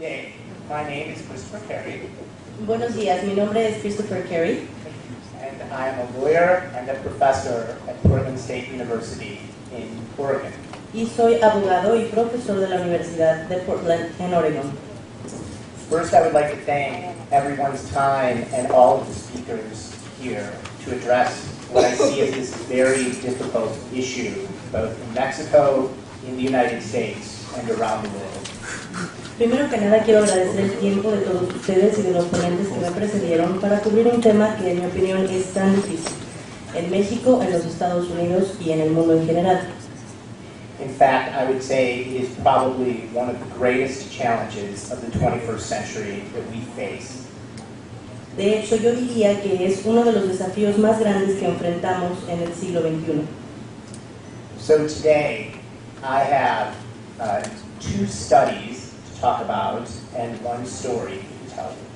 day. My name is Christopher Carey. Buenos días, mi nombre es Christopher Carey. And I am a lawyer and a professor at Portland State University in Oregon. Y soy abogado y profesor de la Universidad de Portland en Oregon. First, I would like to thank everyone's time and all of the speakers here to address what I see as this very difficult issue, both in Mexico, in the United States, and around the world. Primero que nada quiero agradecer el tiempo de todos ustedes y de los ponentes que me precedieron para cubrir un tema que en mi opinión es tan difícil en México, en los Estados Unidos y en el mundo en general. In fact, I would say it is probably one of the greatest challenges of the 21st century that we face. De hecho, yo diría que es uno de los desafíos más grandes que enfrentamos en el siglo XXI. So today, I have two studies to talk about and one story to tell you.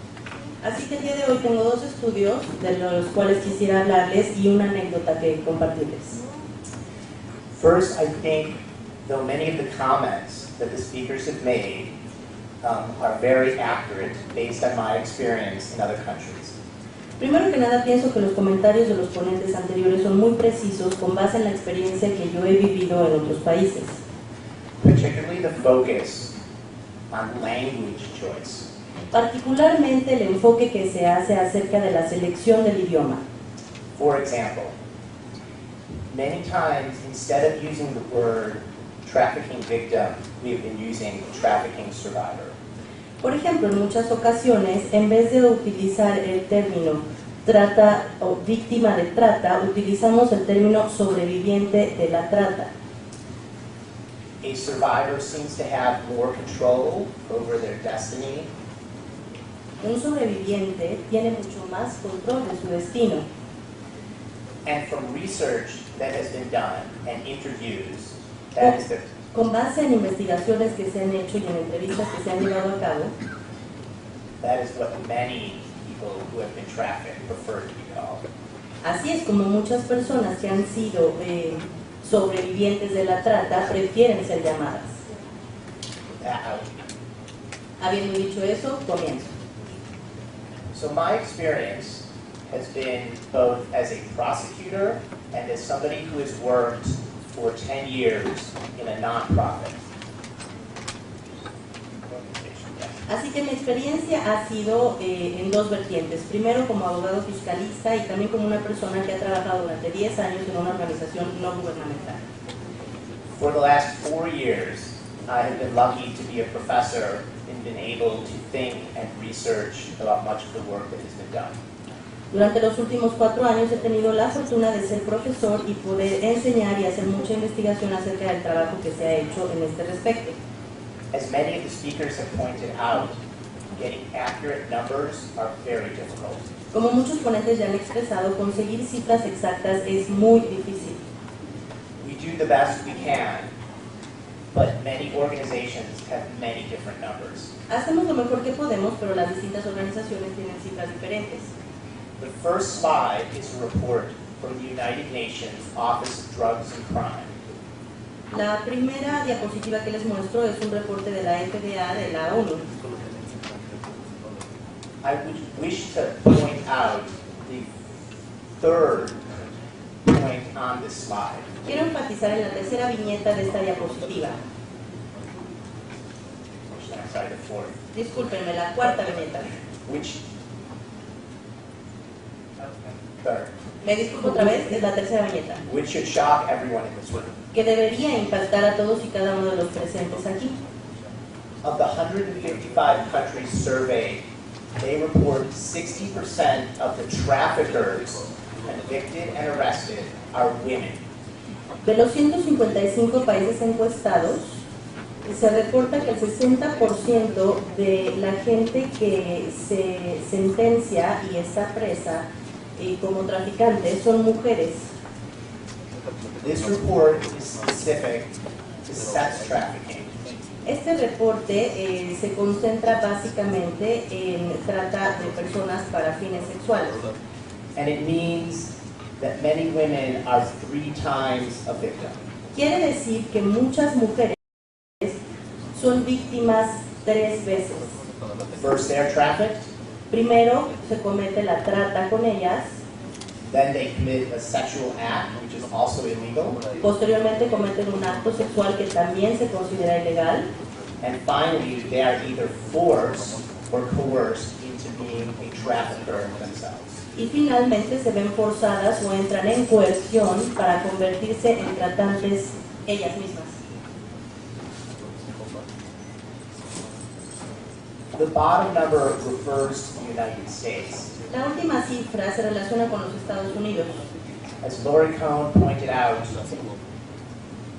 Así que el día de hoy tengo dos estudios de los cuales quisiera hablarles y una anécdota que compartirles. First, I think, though many of the comments that the speakers have made are very accurate based on my experience in other countries. Primero que nada, pienso que los comentarios de los ponentes anteriores son muy precisos con base en la experiencia que yo he vivido en otros países. Particularly the focus on language choice. Particularmente el enfoque que se hace acerca de la selección del idioma. For example, many times instead of using the word trafficking victim, we have been using trafficking survivor. Por ejemplo, en muchas ocasiones, en vez de utilizar el término trata o víctima de trata, utilizamos el término sobreviviente de la trata. A survivor seems to have more control over their destiny. Un sobreviviente tiene mucho más control de su destino. And from research that has been done and interviews, that is the Con base en investigaciones que se han hecho y en entrevistas que se han llevado a cabo, that is what many people who have been trafficked prefer to be called. así es como muchas personas que han sido sobrevivientes de la trata prefieren ser llamadas. Habiendo dicho eso, comienzo. So my experience has been both as a prosecutor and as somebody who has worked for 10 years in a nonprofit. Así que mi experiencia ha sido en dos vertientes. Primero como abogado fiscalista y también como una persona que ha trabajado durante 10 años en una organización no gubernamental. For the last 4 years, I have been lucky to be a professor and been able to think and research about much of the work that has been done. Durante los últimos 4 años he tenido la fortuna de ser profesor y poder enseñar y hacer mucha investigación acerca del trabajo que se ha hecho en este respecto. As many of the speakers have pointed out, getting accurate numbers are very difficult. Como muchos ponentes ya han expresado, conseguir cifras exactas es muy difícil. We do the best we can, but many organizations have many different numbers. Hacemos lo mejor que podemos, pero las distintas organizaciones tienen cifras diferentes. The first slide is a report from the United Nations Office of Drugs and Crime. La primera diapositiva que les muestro es un reporte de la FDA de la ONU. I would wish to point out the third point on this slide. Quiero enfatizar en la tercera viñeta de esta diapositiva. Sorry, the fourth. Discúlpenme, la cuarta viñeta. Which? Third. Me disculpo otra vez, es la tercera viñeta. Which should shock everyone in this room. Que debería impactar a todos y cada uno de los presentes aquí. Of the 155 countries surveyed, they report 60% of the traffickers convicted and arrested are women. De los 155 países encuestados, se reporta que el 60% de la gente que se sentencia y está presa como traficantes son mujeres. This report is specific to sex trafficking. Este reporte se concentra básicamente en trata de personas para fines sexuales. And it means that many women are 3 times a victim. Quiere decir que muchas mujeres son víctimas 3 veces. First they're trafficked, Primero se comete la trata con ellas, then they commit a sexual act, which is also illegal, posteriormente cometen un acto sexual que también se considera ilegal, and finally they are either forced or coerced into being a trafficker themselves. y finalmente se ven forzadas o entran en coerción para convertirse en tratantes ellas mismas. The bottom number refers to the United States. La última cifra se relaciona con los Estados Unidos. As Lori Cohn pointed out,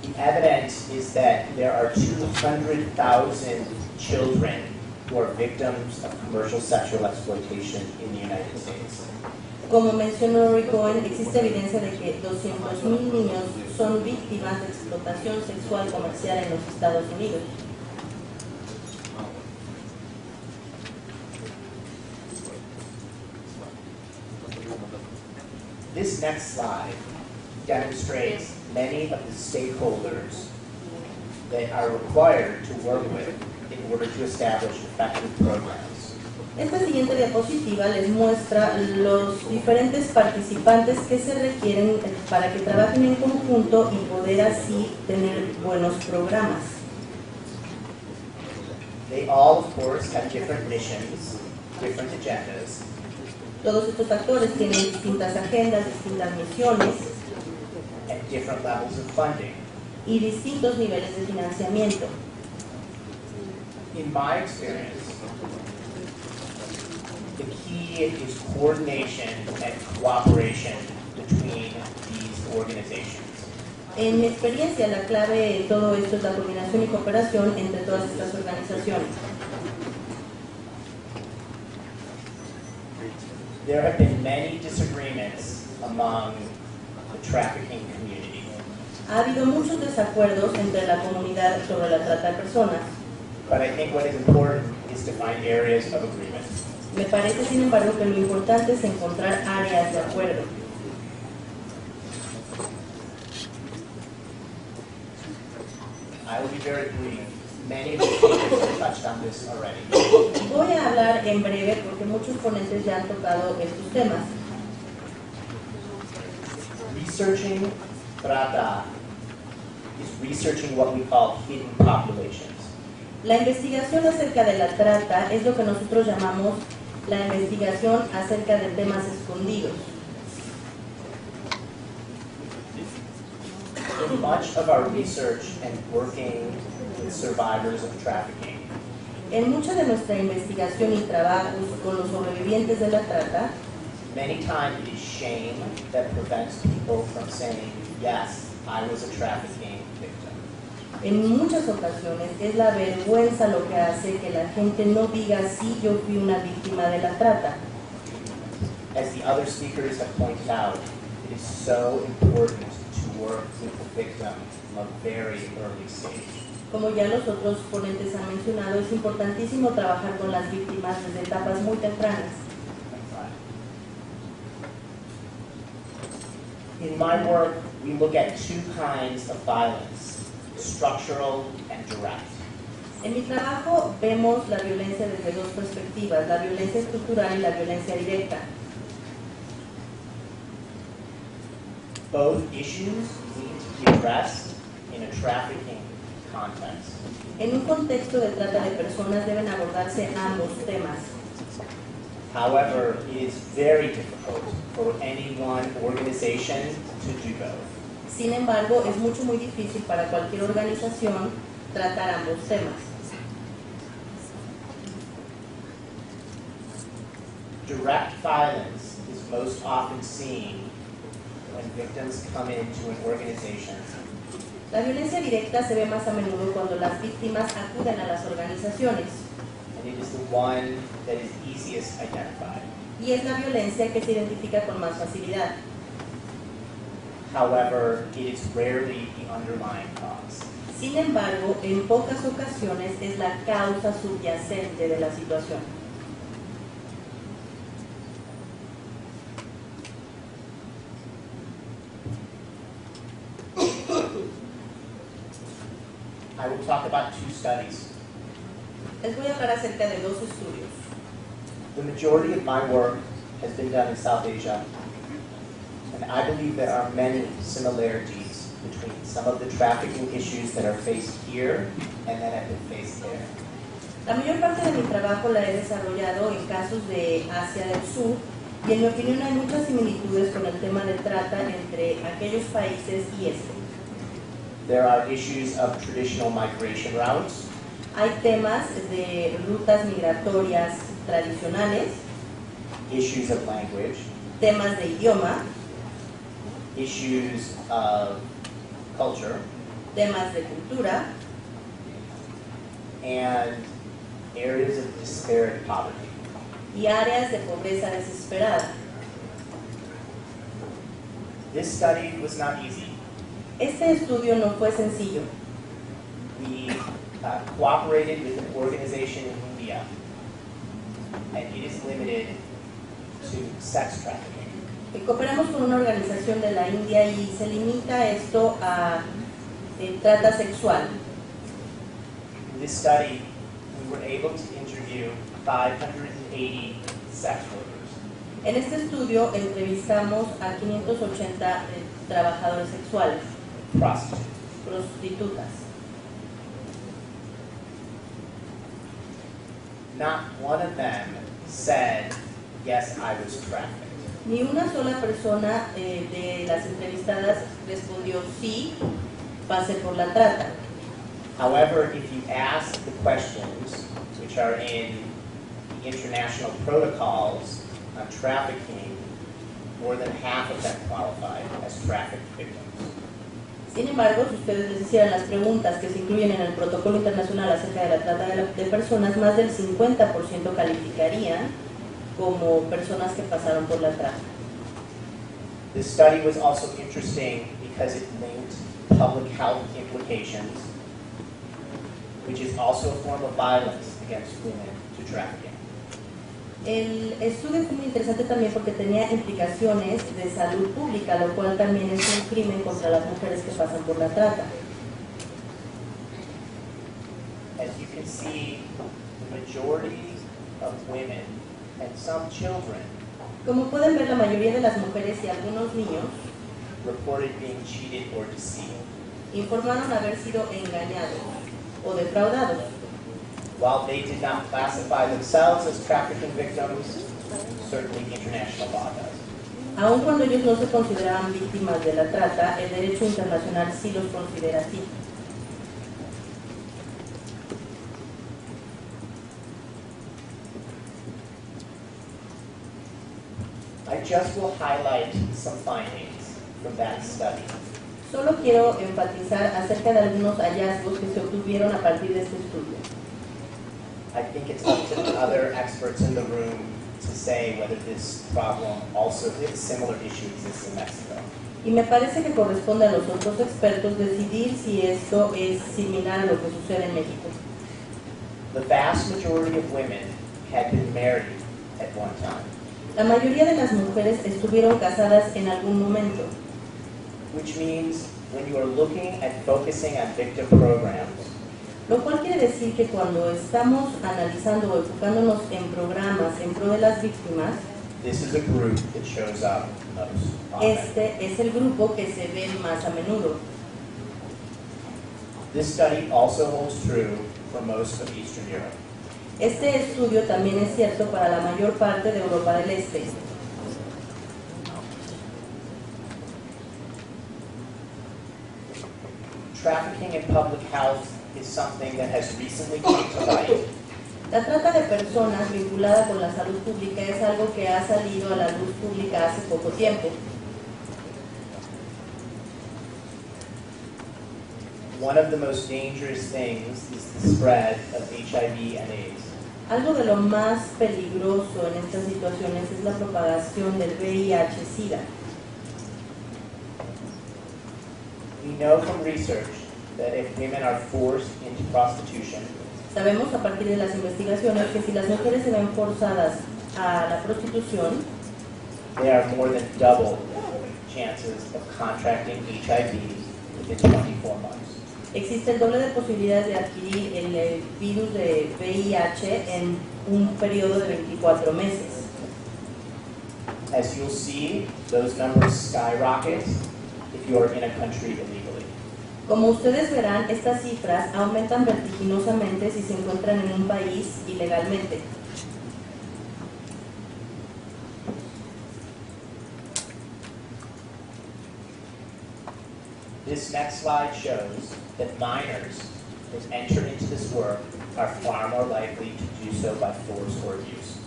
the evidence is that there are 200,000 children who are victims of commercial sexual exploitation in the United States. Como mencionó Lori Cohen, existe evidencia de que 200,000 niños son víctimas de explotación sexual comercial en los Estados Unidos. This next slide demonstrates many of the stakeholders that are required to work with in order to establish effective programs. Esta siguiente diapositiva les muestra los diferentes participantes que se requieren para que trabajen en conjunto y poder así tener buenos programas. They all, of course, have different missions, different agendas, Todos estos actores tienen distintas agendas, distintas misiones and different levels of funding. y distintos niveles de financiamiento. In my experience, the key is coordination and cooperation between these organizations. En mi experiencia, la clave en todo esto es la coordinación y cooperación entre todas estas organizaciones. There have been many disagreements among the trafficking community. Ha habido muchos desacuerdos entre la comunidad sobre la trata de personas. But I think what is important is to find areas of agreement. Me parece, sin embargo, que lo importante es encontrar áreas de acuerdo. I will be very brief. Many of the speakers have touched on this already. Voy a hablar en breve porque muchos ponentes ya han tocado estos temas. Researching trata is researching what we call hidden populations. La investigación acerca de la trata es lo que nosotros llamamos la investigación acerca de temas escondidos. In much of our research and working with survivors of trafficking, En mucha de nuestra investigación y trabajos con los sobrevivientes de la trata, many times it is shame that prevents people from saying, yes, I was a trafficking victim. en muchas ocasiones es la vergüenza lo que hace que la gente no diga sí, yo fui una víctima de la trata. As the other speakers have pointed out, it is so important to work with the victim from a very early stage. Como ya los otros ponentes han mencionado, es importantísimo trabajar con las víctimas desde etapas muy tempranas. In my work, we look at two kinds of violence, structural and direct. En mi trabajo vemos la violencia desde dos perspectivas, la violencia estructural y la violencia directa. Both issues need to be addressed in a trafficking context. En un contexto de trata de personas deben abordarse ambos temas. However, it is very difficult for any one organization to do both. Sin embargo, es muy difícil para cualquier organización tratar ambos temas. Direct violence is most often seen when victims come into an organization La violencia directa se ve más a menudo cuando las víctimas acuden a las organizaciones and it is the one that is easiest identified. y es la violencia que se identifica con más facilidad. However, it is rarely the underlying cause. Sin embargo, en pocas ocasiones es la causa subyacente de la situación. I will talk about two studies. Les voy a hablar acerca de dos estudios. The majority of my work has been done in South Asia, and I believe there are many similarities between some of the trafficking issues that are faced here and that have been faced there. La mayor parte de mi trabajo la he desarrollado en casos de Asia del Sur y en mi opinión hay muchas similitudes con el tema de trata entre aquellos países y este. There are issues of traditional migration routes, Hay temas de rutas migratorias tradicionales, issues of language, temas de idioma, issues of culture, temas de cultura and areas of disparate poverty. y áreas de pobreza desesperada. This study was not easy. Este estudio no fue sencillo. We cooperated with an organization in India, and it is limited to sex trafficking. Cooperamos con una organización de la India y se limita esto a trata sexual. In this study, we were able to interview 580 sex workers. En este estudio entrevistamos a 580 trabajadores sexuales, Prostitutes. prostitutas. Not one of them said, yes, I was trafficked. Ni una sola persona de las entrevistadas respondió sí, pasé por la trata. However, if you ask the questions, which are in the international protocols on trafficking, more than half of them qualified as trafficked victims. Sin embargo, si ustedes les hicieran las preguntas que se incluyen en el protocolo internacional acerca de la trata de personas, más del 50% calificarían como personas que pasaron por la trata. This study was also interesting because it linked public health implications, which is also a form of violence against women, to trafficking. El estudio fue muy interesante también porque tenía implicaciones de salud pública, lo cual también es un crimen contra las mujeres que pasan por la trata. As you can see, the majority of women and some children Como pueden ver, la mayoría de las mujeres y algunos niños reported being cheated or deceived. informaron haber sido engañados o defraudados. While they did not classify themselves as trafficking victims, certainly international law does. Aun cuando ellos no se consideraban víctimas de la trata, el derecho internacional sí los considera así. I just will highlight some findings from that study. Solo quiero enfatizar acerca de algunos hallazgos que se obtuvieron a partir de este estudio. I think it's up to the other experts in the room to say whether this problem also, if a similar issue exists in Mexico. Y me parece que corresponde a los otros expertos decidir si esto es similar a lo que sucede en México. The vast majority of women had been married at one time, La mayoría de las mujeres estuvieron casadas en algún momento, which means when you are looking at focusing on victim programs, lo cual quiere decir que cuando estamos analizando o enfocándonos en programas en pro de las víctimas, this is a group that shows up most often. este es el grupo que se ve más a menudo. This study also holds true for most of Eastern Europe. Este estudio también es cierto para la mayor parte de Europa del Este. Trafficking in public health is something that has recently come to light. La trata de personas vinculada con la salud pública es algo que ha salido a la luz pública hace poco tiempo. One of the most dangerous things is the spread of HIV and AIDS. Algo de lo más peligroso en estas situaciones es la propagación del VIH-Sida. We know from research that if women are forced into prostitution, Sabemos a partir de las investigaciones que si las mujeres se ven forzadas a la prostitución, they are more than double chances of contracting HIV within 24 months. Existe el doble de posibilidades de adquirir el virus de VIH en un periodo de 24 meses. As you'll see, those numbers skyrocket if you are in a country illegally. Como ustedes verán, estas cifras aumentan vertiginosamente si se encuentran en un país ilegalmente. This next slide shows that minors that enter into this work are far more likely to do so by force or abuse.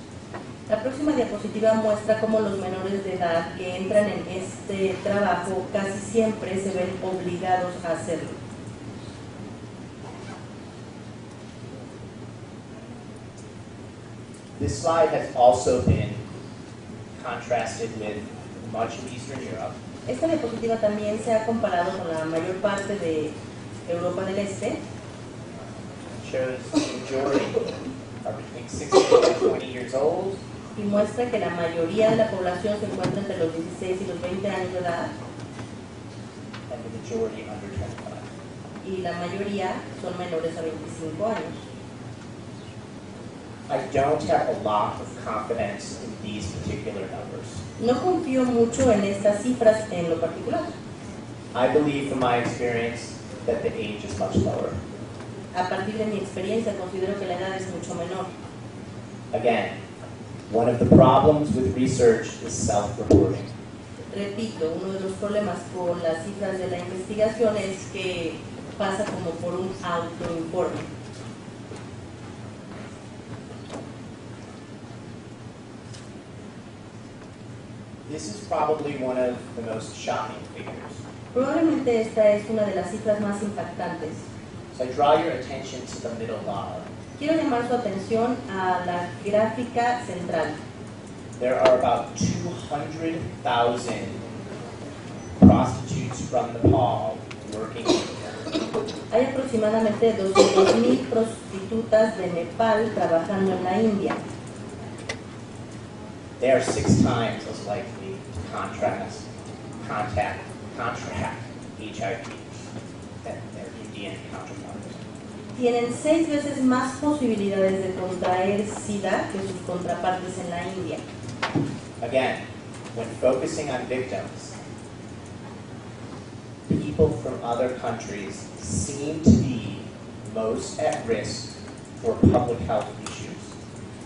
La próxima diapositiva muestra cómo los menores de edad que entran en este trabajo casi siempre se ven obligados a hacerlo. This slide has also been contrasted with much of Eastern Europe. Esta diapositiva también se ha comparado con la mayor parte de Europa del Este. Shows the majority are between 16 and 20 years old. Y muestra que la mayoría de la población se encuentra entre los 16 y los 20 años de edad And the majority under 25. y la mayoría son menores a 25 años. I don't have a lot of confidence in these particular numbers. No confío mucho en estas cifras en lo particular. I believe from my experience that the age is much lower. A partir de mi experiencia considero que la edad es mucho menor. Again, one of the problems with research is self-reporting. Repito, uno de los problemas con las cifras de la investigación es que pasa como por un autoinforme. This is probably one of the most shocking figures. Probablemente esta es una de las cifras más impactantes. So I draw your attention to the middle log. Quiero llamar su atención a la gráfica central. There are about 200,000 prostitutes from Nepal working here. Hay aproximadamente 200,000 prostitutas de Nepal trabajando en la India. They are 6 times as likely to contract HIV than their Indian counterparts. Tienen 6 veces más posibilidades de contraer SIDA que sus contrapartes en la India. Again, when focusing on victims, people from other countries seem to be most at risk for public health issues.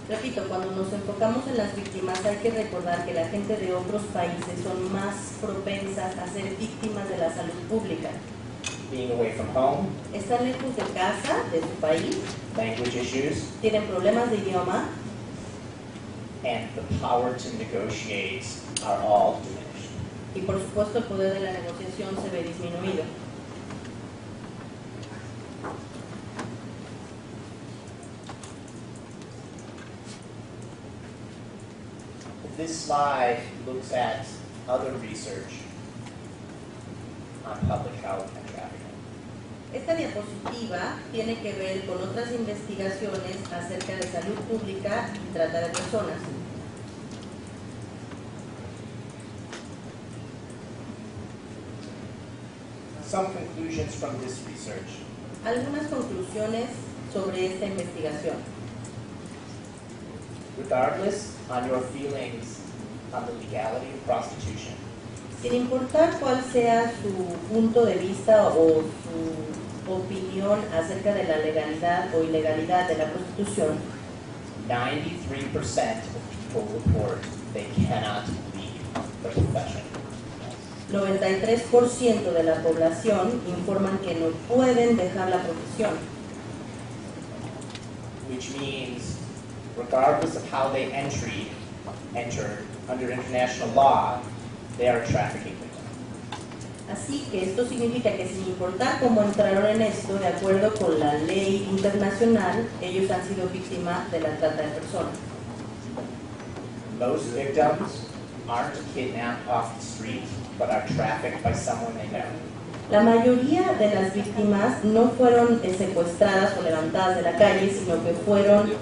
Repito, cuando nos enfocamos en las víctimas hay que recordar que la gente de otros países son más propensas a ser víctimas de la salud pública. Being away from home, Están lejos de casa, de su país, language issues, tienen problemas de idioma and the power to negotiate are all diminished. y por supuesto el poder de la negociación se ve disminuido. This slide looks at other research on public health and trafficking. Esta diapositiva tiene que ver con otras investigaciones acerca de salud pública y trata de personas. Some conclusions from this research. Algunas conclusiones sobre esta investigación. Regardless on your feelings on the legality of prostitution, Sin importar cuál sea su punto de vista o su opinión acerca de la legalidad o ilegalidad de la prostitución, 93% of people report they cannot leave the profession. 93% de la población informan que no pueden dejar la profesión, Which means, regardless of how they entered under international law, they are a trafficking victim. Así que esto significa que sin importar cómo entraron en esto, de acuerdo con la ley internacional, ellos han sido víctimas de la trata de personas. Most victims aren't kidnapped off the street, but are trafficked by someone they know. La mayoría de las víctimas no fueron secuestradas o levantadas de la calle, sino que fueron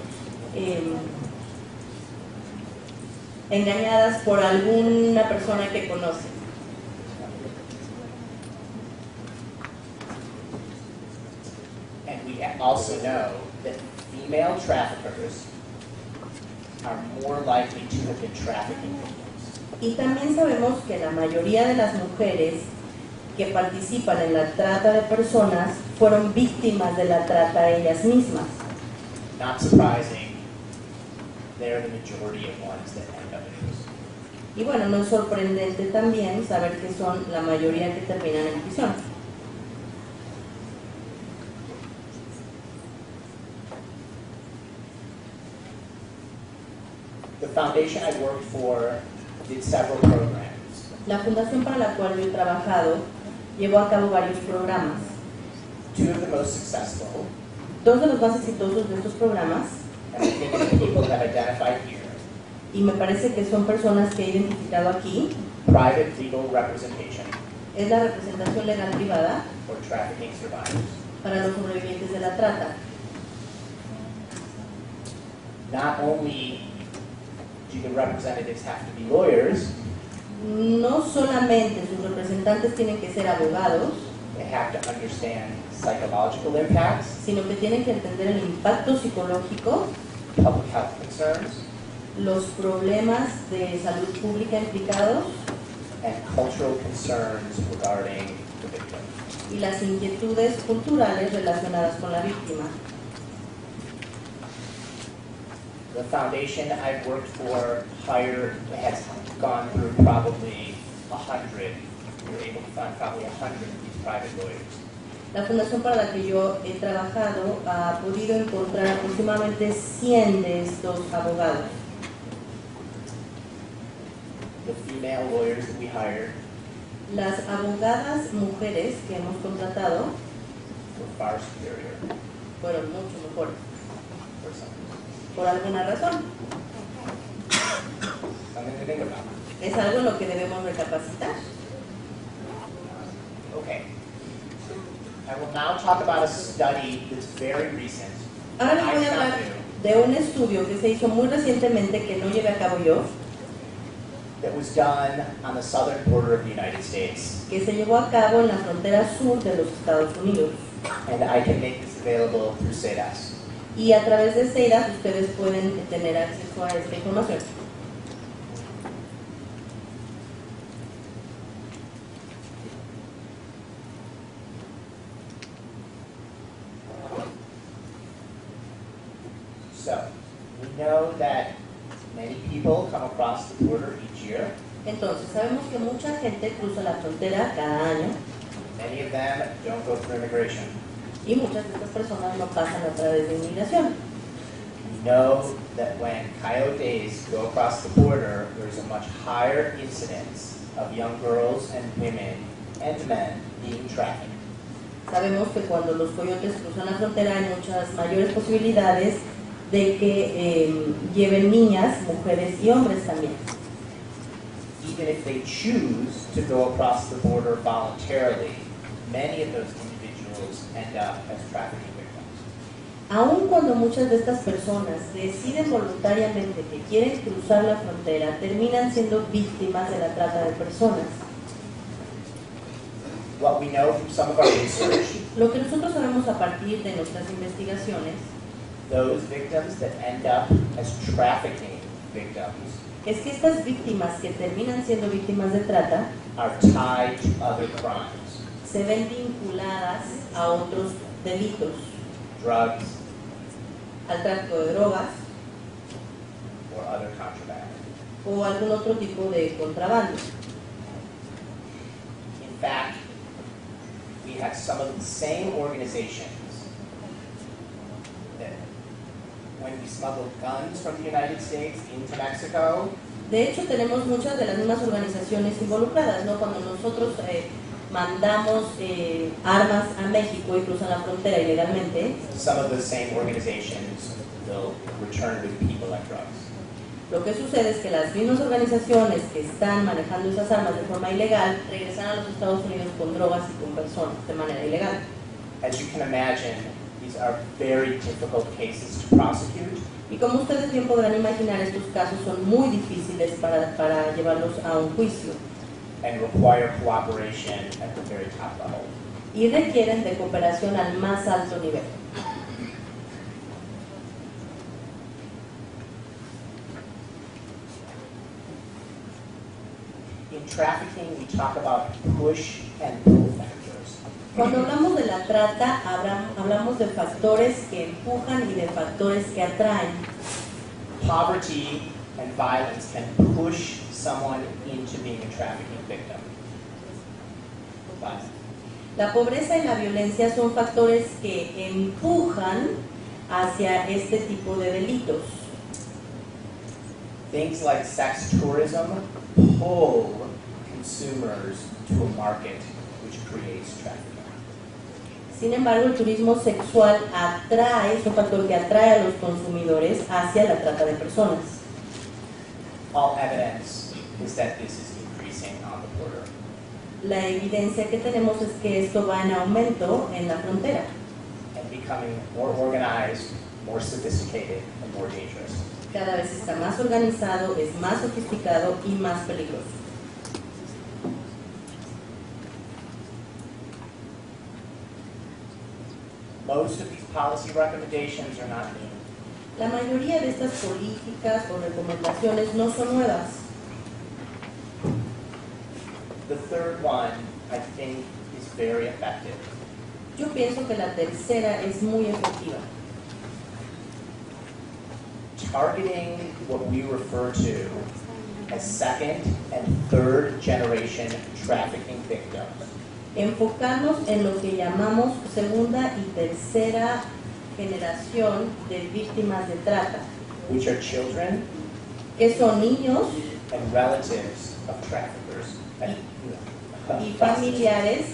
engañadas por alguna persona que conocen. also know that female traffickers are more likely to have been trafficking victims. Y también sabemos que la mayoría de las mujeres que participan en la trata de personas fueron víctimas de la trata ellas mismas. Not surprising, they're the majority of ones that end up in prison. Y bueno, no es sorprendente también saber que son la mayoría que terminan en prisión. The foundation I worked for did several programs. La fundación para la cual yo he trabajado llevó a cabo varios programas. Two of the most successful, Dos de los más exitosos de estos programas, and I think it's the people that I've identified here, y me parece que son personas que he identificado aquí, private legal representation es la representación legal privada for trafficking survivors. para los sobrevivientes de la trata. Not only do the representatives have to be lawyers, No solamente sus representantes tienen que ser abogados, they have to understand psychological impacts, sino que tienen que entender el impacto psicológico, public health concerns, los problemas de salud pública implicados and cultural concerns regarding the victim. y las inquietudes culturales relacionadas con la víctima. The foundation I've worked for has gone through probably 100. We were able to fund probably 100 of these private lawyers. La fundación para la que yo he trabajado ha podido encontrar aproximadamente 100 de estos abogados. The female lawyers that we hired Las abogadas mujeres que hemos contratado were far superior fueron mucho mejores, for some reason. por alguna razón. Something to think about. Es algo en lo que debemos recapacitar. Okay. I will now talk about a study that's very recent. Ahora les I voy did a not hablar do, de un estudio que se hizo muy recientemente que no llevé a cabo yo, that was done on the southern border of the United States. que se llevó a cabo en la frontera sur de los Estados Unidos. And I can make this available through SEDAS. Y a través de CEIDAS ustedes pueden tener acceso a esta información. So, we know that many people come across the border each year. Entonces, sabemos que mucha gente cruza la frontera cada año Many of them don't go through immigration. y muchas de estas personas no pasan a través de inmigración. We know that when coyotes go across the border, there's a much higher incidence of young girls and women and men being trafficked. Sabemos que cuando los coyotes cruzan la frontera hay muchas mayores posibilidades de que lleven niñas, mujeres y hombres también. Even if they choose to go across the border voluntarily, many of those individuals end up as trafficking victims. Aun cuando muchas de estas personas deciden voluntariamente que quieren cruzar la frontera, terminan siendo víctimas de la trata de personas. What we know from some of our research, Lo que nosotros sabemos a partir de nuestras investigaciones those victims that end up as trafficking victims es que estas víctimas que terminan siendo víctimas de trata are tied to other crimes, se ven vinculadas a otros delitos, drugs, al tráfico de drogas or other contraband. o algún otro tipo de contrabando. In fact, we have some of the same organizations that when we smuggled guns from the United States into Mexico, De hecho, tenemos muchas de las mismas organizaciones involucradas, ¿no? Cuando nosotros mandamos armas a México y cruzan la frontera ilegalmente, some of those same organizations will return with people like drugs. lo que sucede es que las mismas organizaciones que están manejando esas armas de forma ilegal regresan a los Estados Unidos con drogas y con personas de manera ilegal. As you can imagine, these are very difficult cases to prosecute. Y como ustedes bien podrán imaginar, estos casos son muy difíciles para llevarlos a un juicio And require cooperation at the very top level. y requieren de cooperación al más alto nivel. trafficking, we talk about push and pull factors. Cuando hablamos de la trata, hablamos de factores que empujan y de factores que atraen. Poverty and violence can push someone into being a trafficking victim. But La pobreza y la violencia son factores que empujan hacia este tipo de delitos. things like sex tourism pull consumers to a market which creates trafficking. Sin embargo, el turismo sexual es un factor que atrae a los consumidores hacia la trata de personas. All evidence is that this is increasing on the border. La evidencia que tenemos es que esto va en aumento en la frontera And becoming more organized, more sophisticated, and more dangerous. cada vez está más organizado, es más sofisticado y más peligroso. Most of these policy recommendations are not new. La mayoría de estas políticas o recomendaciones no son nuevas. The third one, I think, is very effective. Yo pienso que la tercera es muy efectiva. Targeting what we refer to as second and third generation trafficking victims. Enfocarnos en lo que llamamos segunda y tercera generación de víctimas de trata, Which are children que son niños and relatives of traffickers. y familiares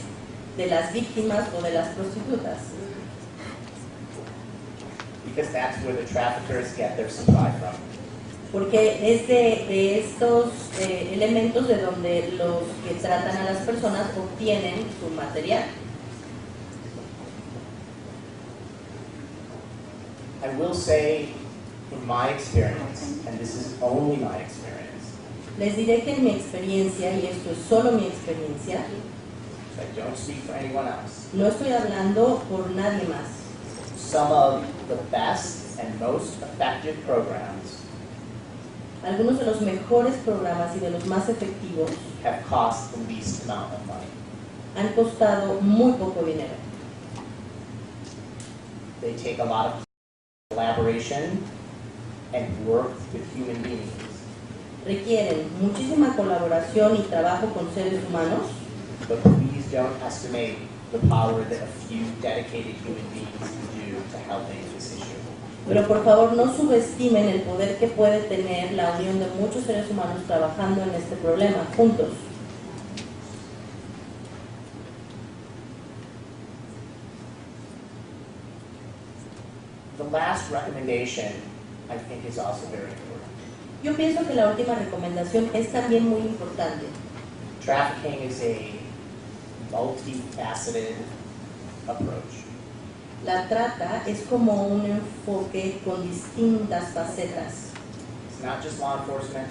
de las víctimas o de las prostitutas, Because that's where the traffickers get their supply from. porque es de estos elementos de donde los que tratan a las personas obtienen su material. I will say, in my experience, and this is only my experience, Les diré que en mi experiencia, y esto es solo mi experiencia, so I don't speak for anyone else, no estoy hablando por nadie más. some of the best and most effective programs Algunos de los mejores programas y de los más efectivos have cost the least amount of money. han costado muy poco dinero. They take a lot of collaboration and work with human beings. Requieren muchísima colaboración y trabajo con seres humanos, But please don't estimate the power that a few dedicated human beings can do to helping this issue. pero por favor no subestimen el poder que puede tener la unión de muchos seres humanos trabajando en este problema juntos. The last recommendation, I think, is also very important. Yo pienso que la última recomendación es también muy importante. Trafficking is a multifaceted approach. La trata es como un enfoque con distintas facetas. It's not just law enforcement,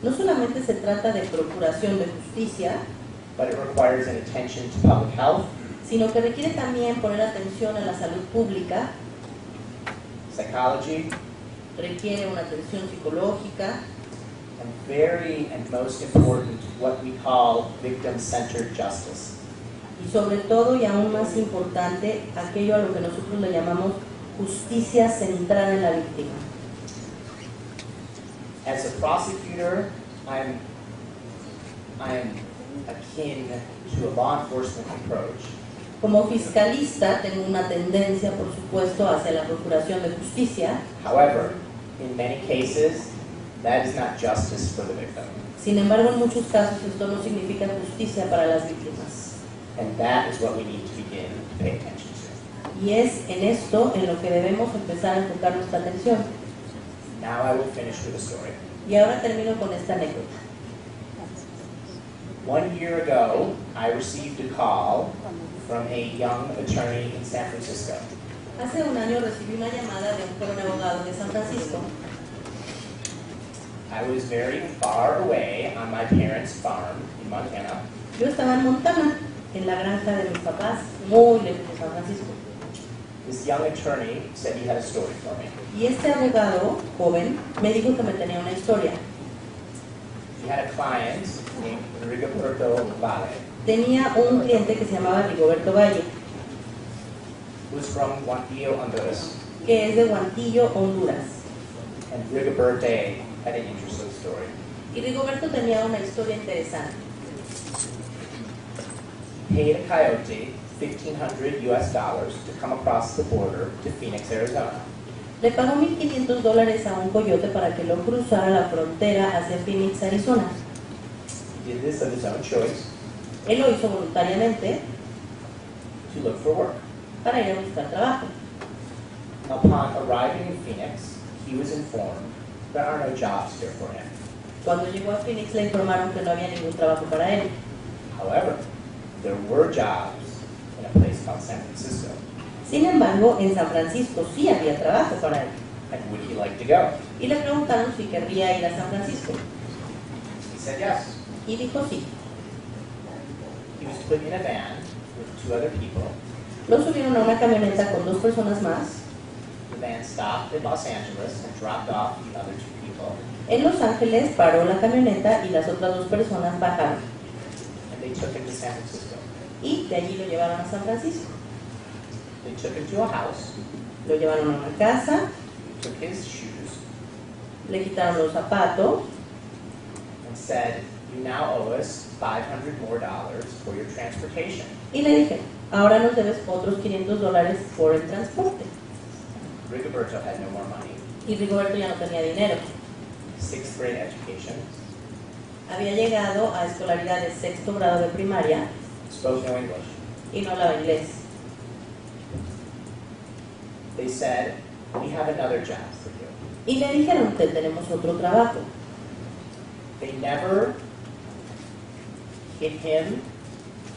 No solamente se trata de procuración de justicia, but it requires an attention to public health, sino que requiere también poner atención a la salud pública, psychology, requiere una atención psicológica and most important, what we call victim-centered justice. y sobre todo y aún más importante, aquello a lo que nosotros le llamamos justicia centrada en la víctima. As a prosecutor, I'm akin to a law enforcement approach, Como fiscalista tengo una tendencia, por supuesto, hacia la procuración de justicia. however, in many cases, that is not justice for the victim. Sin embargo, en muchos casos esto no significa justicia para las víctimas. And that is what we need to begin to pay attention to. Y es en esto en lo que debemos empezar a enfocar nuestra atención. Now I will finish with a story. Y ahora termino con esta anécdota. 1 year ago, I received a call from a young attorney in San Francisco. Hace un año recibí una llamada de un joven abogado de San Francisco. I was very far away on my parents' farm in Montana, Yo estaba en Montana, en la granja de mis papás, muy lejos de San Francisco. This young attorney said he had a story for me. Y este abogado joven me dijo que me tenía una historia. He had a client named Rigoberto Valle, Tenía un cliente que se llamaba Rigoberto Valle, who was from Guantillo, Honduras. que es de Guantillo, Honduras. And Rigoberto had an interesting story. Y Rigoberto tenía una historia interesante. He paid a coyote $1,500 to come across the border to Phoenix, Arizona. Le pagó $1,500 a un coyote para que lo cruzara la frontera hacia Phoenix, Arizona. He did this of his own choice Él lo hizo voluntariamente to look for work. para ir a buscar trabajo. Upon arriving in Phoenix, he was informed there are no jobs here for him. Cuando llegó a Phoenix le informaron que no había ningún trabajo para él. However, there were jobs in a place called San Francisco. Sin embargo, en San Francisco sí había trabajo para él. And would he like to go? Y le preguntaron si querría ir a San Francisco. He said yes. Y dijo sí. He was put in a van with 2 other people. Lo subieron a una camioneta con 2 personas más. The van stopped in Los Angeles and dropped off the other 2 people. En Los Ángeles paró la camioneta y las otras 2 personas bajaron. And they took him to San Francisco. Y de allí lo llevaron a San Francisco. They took him to a house, Lo llevaron a una casa, took his shoes, le quitaron los zapatos and said, you now owe us $500 more for your transportation. y le dijeron, ahora nos debes otros $500 por el transporte. Rigoberto had no more money. Y Rigoberto ya no tenía dinero. 6th grade education, Había llegado a escolaridad de 6º grado de primaria spoke no English. y no hablaba inglés. They said, we have another job for you. Y le dijeron, te tenemos otro trabajo. They never hit him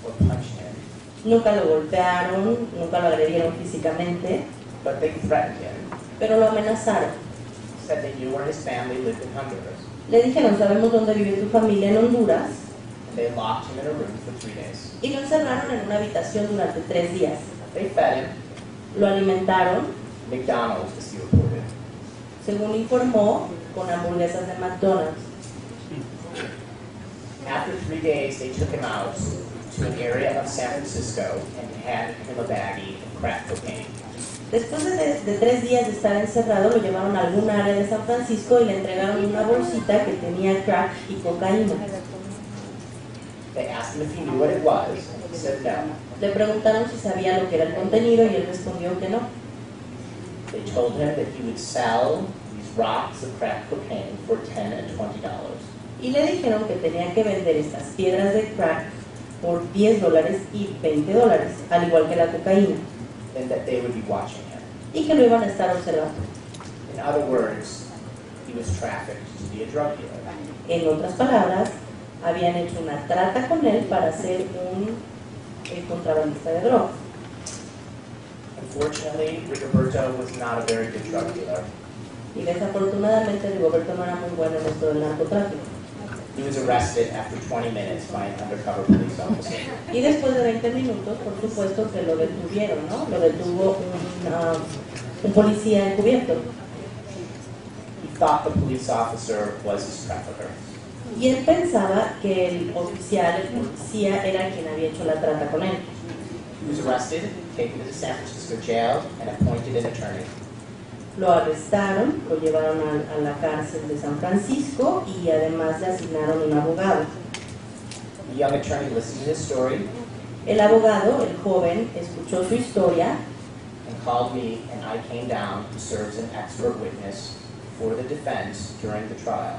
or punched him, Nunca lo golpearon, nunca lo agredieron físicamente, but they threatened him, pero lo amenazaron. said they knew where his family lived in Honduras, Le dijeron, sabemos dónde vive tu familia en Honduras, and they locked him in a room for 3 days. y lo encerraron en una habitación durante 3 días. They fed him. Lo alimentaron, McDonald's, as he reported. según informó, con hamburguesas de McDonald's. After 3 days, they took him out to an area of San Francisco and handed him a baggie of crack cocaine. Después de 3 días de estar encerrado, lo llevaron a algún área de San Francisco y le entregaron una bolsita que tenía crack y cocaína. They asked him if he knew what it was, and he said no. Le preguntaron si sabía lo que era el contenido y él respondió que no. They told him that he would sell these rocks of crack cocaine for $10 and $20. Y le dijeron que tenía que vender estas piedras de crack por $10 y $20, al igual que la cocaína, And that they would be watching him. y que lo iban a estar observando. In other words, he was trafficked to be a drug dealer. En otras palabras, habían hecho una trata con él para ser un contrabandista de droga. Unfortunately, Rigoberto was not a very good drug dealer. Y desafortunadamente Rigoberto no era muy bueno en esto del narcotráfico. He was arrested after 20 minutes by an undercover police officer. Y después de 20 minutos, por supuesto que lo detuvieron, ¿no? Lo detuvo un policía encubierto. He thought the police officer was his trafficker. Y él pensaba que el oficial, el policía, era quien había hecho la trata con él. He was arrested, taken to the San Francisco jail, and appointed an attorney. Lo arrestaron, lo llevaron a la cárcel de San Francisco y además le asignaron un abogado. The young attorney listened to his story El abogado, el joven, escuchó su historia and called me, and I came down to serve as an expert witness for the defense during the trial.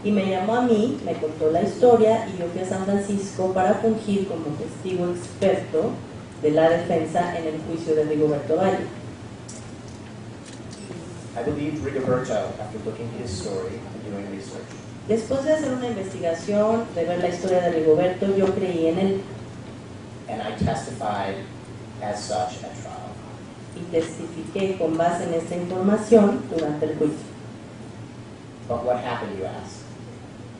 y me llamó a mí, me contó la historia y yo fui a San Francisco para fungir como testigo experto de la defensa en el juicio de Rigoberto Valle. I believed Rigoberto after looking at his story and doing research. Después de hacer una investigación, de ver la historia de Rigoberto, yo creí en él And I testified as such at trial. y testifiqué con base en esta información durante el juicio. But what happened, you ask?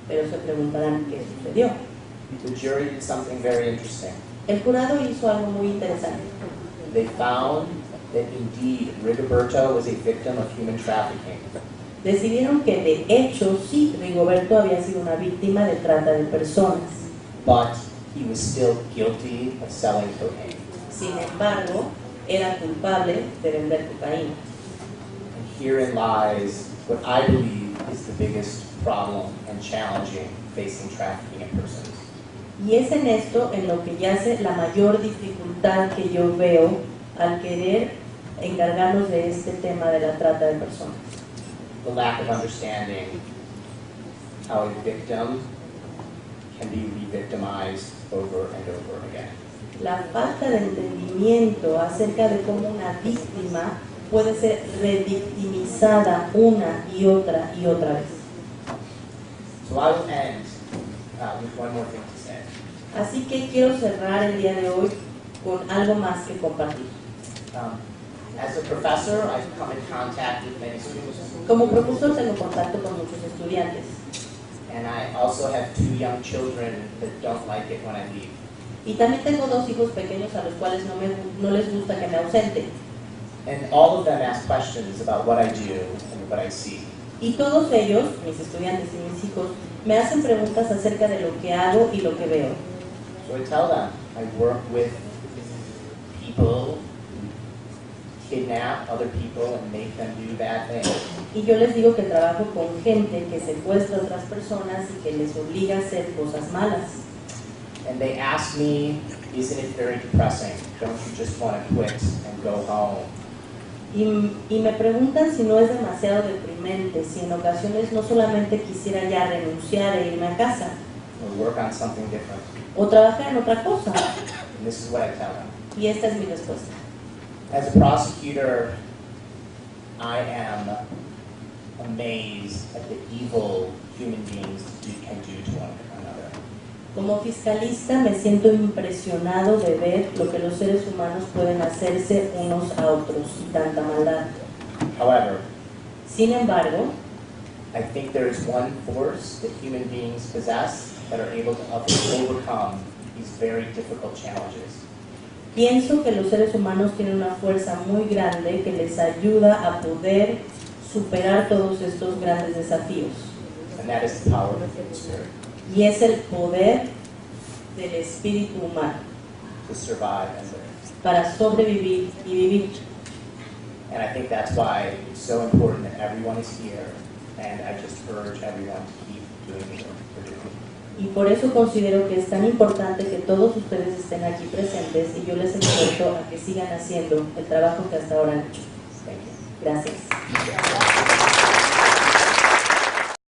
Pero se preguntarán qué sucedió. The jury did something very interesting. El jurado hizo algo muy interesante. They found that indeed Rigoberto was a victim of human trafficking. decidieron que de hecho sí, Rigoberto había sido una víctima de trata de personas. but he was still guilty of selling cocaine. Sin embargo, era culpable de vender cocaína. And herein lies what I believe is the biggest problem and challenging facing trafficking in persons. Y es en esto en lo que yace la mayor dificultad que yo veo al querer encargarnos de este tema de la trata de personas. The lack of understanding how a victim can be re-victimized over and over again. La falta de entendimiento acerca de cómo una víctima puede ser revictimizada una y otra vez. So I will end with one more thing to say. Así que quiero cerrar el día de hoy con algo más que compartir. As a professor, I've come in contact with many students, Como profesor tengo contacto con muchos estudiantes and I also have 2 young children that don't like it when I leave. y también tengo 2 hijos pequeños a los cuales no les gusta que me ausente. And all of them ask questions about what I do and what I see. Y todos ellos, mis estudiantes y mis hijos, me hacen preguntas acerca de lo que hago y lo que veo. So I tell them, I work with people who kidnap other people and make them do bad things. Y yo les digo que trabajo con gente que secuestra a otras personas y que les obliga a hacer cosas malas. And they ask me, isn't it very depressing? Don't you just want to quit and go home? Y me preguntan si no es demasiado deprimente, si en ocasiones no solamente quisiera ya renunciar e irme a casa Or work on something different? o trabajar en otra cosa. And this is what I tell them. Y esta es mi respuesta. As a prosecutor, I am amazed at the evil human beings can do to one another. Como fiscalista me siento impresionado de ver lo que los seres humanos pueden hacerse unos a otros y tanta maldad. However, Sin embargo, I think there is one force that human beings possess that are able to overcome these very difficult challenges. pienso que los seres humanos tienen una fuerza muy grande que les ayuda a poder superar todos estos grandes desafíos. And that is the power of the human spirit Y es el poder del espíritu humano to survive and live. para sobrevivir y vivir. And I think that's why it's so important that everyone is here, and I just urge everyone to keep doing the work they're doing. Y por eso considero que es tan importante que todos ustedes estén aquí presentes y yo les exhorto a que sigan haciendo el trabajo que hasta ahora han hecho. Thank you. Gracias.